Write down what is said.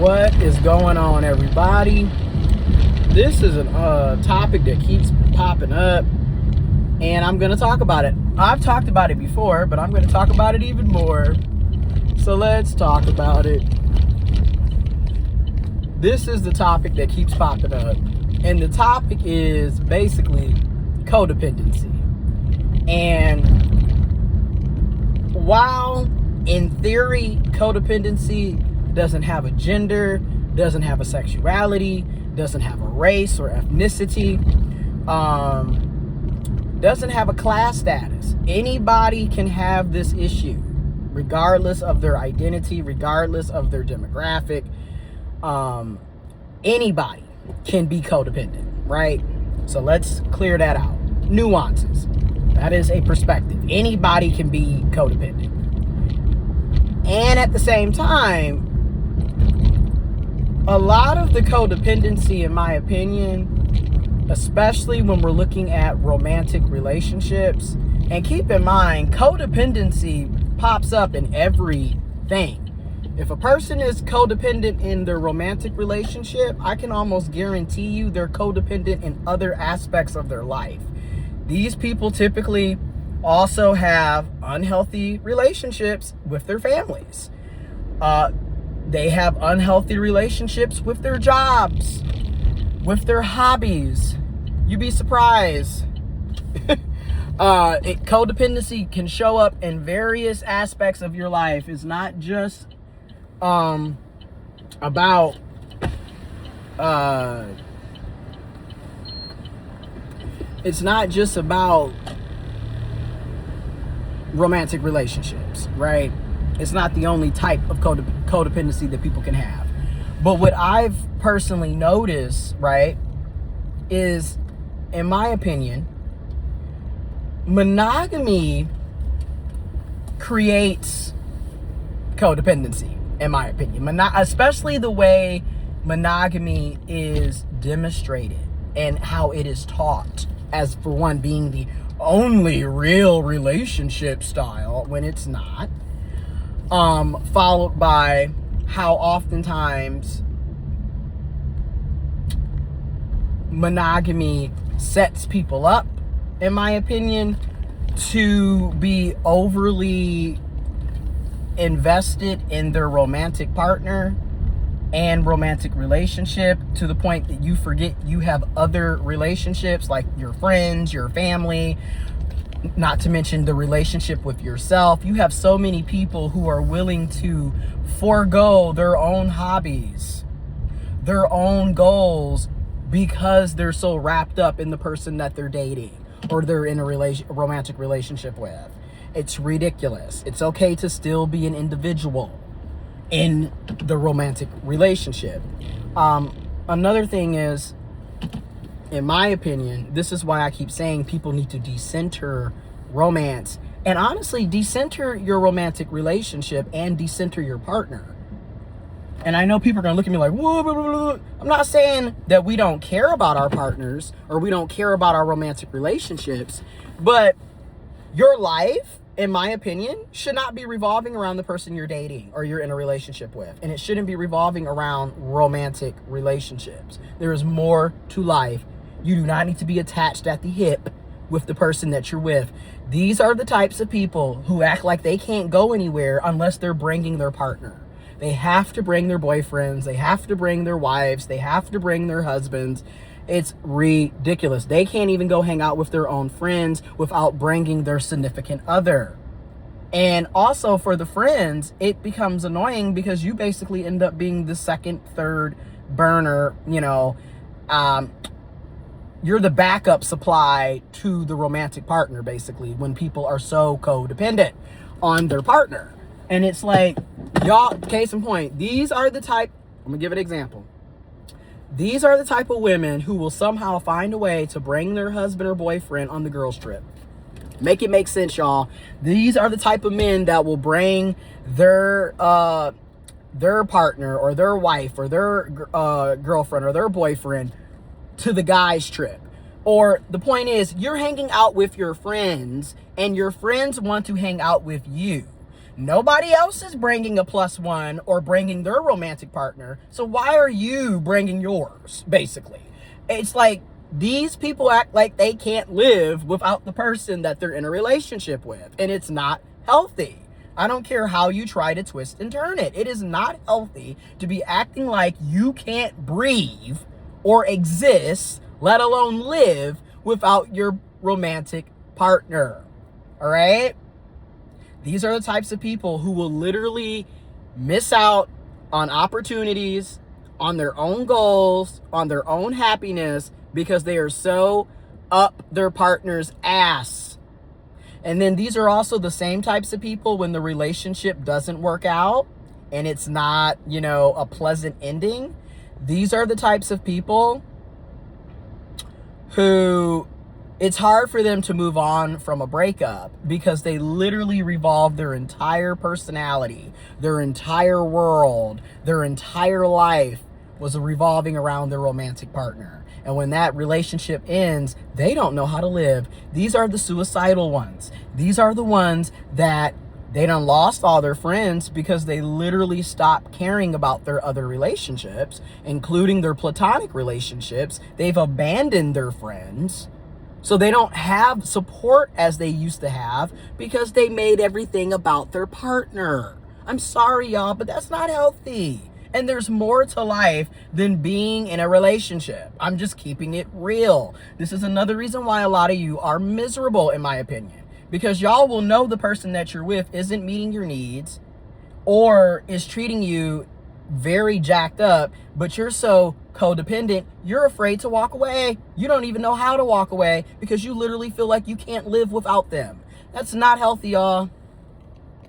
What is going on, everybody? This is a topic that keeps popping up, and I'm going to talk about it. I've talked about it before, but I'm going to talk about it even more. So let's talk about it. This is the topic that keeps popping up, and the topic is basically codependency. And while in theory, codependency doesn't have a gender, doesn't have a sexuality, doesn't have a race or ethnicity, doesn't have a class status. Anybody can have this issue, regardless of their identity, regardless of their demographic. Anybody can be codependent, right? So let's clear that out. Nuances. That is a perspective. Anybody can be codependent. And at the same time, a lot of the codependency, in my opinion, especially when we're looking at romantic relationships, and keep in mind, codependency pops up in everything. If a person is codependent in their romantic relationship, I can almost guarantee you they're codependent in other aspects of their life. These people typically also have unhealthy relationships with their families. They have unhealthy relationships with their jobs, with their hobbies. You'd be surprised. Codependency can show up in various aspects of your life. It's not just about romantic relationships, right? It's not the only type of codependency that people can have. But what I've personally noticed, right, is, in my opinion, monogamy creates codependency, in my opinion. Especially the way monogamy is demonstrated and how it is taught, as for one being the only real relationship style when it's not. Followed by how oftentimes monogamy sets people up, in my opinion, to be overly invested in their romantic partner and romantic relationship, to the point that you forget you have other relationships like your friends, your family, not to mention the relationship with yourself. You have so many people who are willing to forego their own hobbies, their own goals, because they're so wrapped up in the person that they're dating or they're in a romantic relationship with. It's ridiculous. It's okay to still be an individual in the romantic relationship. Another thing is, in my opinion, this is why I keep saying people need to decenter romance, and honestly, decenter your romantic relationship and decenter your partner. And I know people are going to look at me like, whoa, blah, blah, blah. I'm not saying that we don't care about our partners or we don't care about our romantic relationships, but your life, in my opinion, should not be revolving around the person you're dating or you're in a relationship with. And it shouldn't be revolving around romantic relationships. There is more to life. You do not need to be attached at the hip with the person that you're with. These are the types of people who act like they can't go anywhere unless they're bringing their partner. They have to bring their boyfriends. They have to bring their wives. They have to bring their husbands. It's ridiculous. They can't even go hang out with their own friends without bringing their significant other. And also for the friends, it becomes annoying because you basically end up being the second, third burner, you're the backup supply to the romantic partner, basically, when people are so codependent on their partner. And it's like, y'all, case in point, these are the type, I'm gonna give an example. These are the type of women who will somehow find a way to bring their husband or boyfriend on the girls' trip. Make it make sense, y'all. These are the type of men that will bring their partner or their wife or their girlfriend or their boyfriend to the guys' trip. Or the point is, you're hanging out with your friends and your friends want to hang out with you. Nobody else is bringing a +1 or bringing their romantic partner. So why are you bringing yours, basically? It's like these people act like they can't live without the person that they're in a relationship with. And it's not healthy. I don't care how you try to twist and turn it. It is not healthy to be acting like you can't breathe or exist, let alone live, without your romantic partner. All right? These are the types of people who will literally miss out on opportunities, on their own goals, on their own happiness, because they are so up their partner's ass. And then these are also the same types of people when the relationship doesn't work out and it's not, a pleasant ending. These are the types of people who it's hard for them to move on from a breakup because they literally revolve their entire personality, their entire world, their entire life was revolving around their romantic partner. And when that relationship ends, they don't know how to live. These are the suicidal ones. These are the ones that they done lost all their friends because they literally stopped caring about their other relationships, including their platonic relationships. They've abandoned their friends. So they don't have support as they used to have because they made everything about their partner. I'm sorry, y'all, but that's not healthy. And there's more to life than being in a relationship. I'm just keeping it real. This is another reason why a lot of you are miserable, in my opinion. Because y'all will know the person that you're with isn't meeting your needs or is treating you very jacked up, but you're so codependent, you're afraid to walk away. You don't even know how to walk away because you literally feel like you can't live without them. That's not healthy, y'all.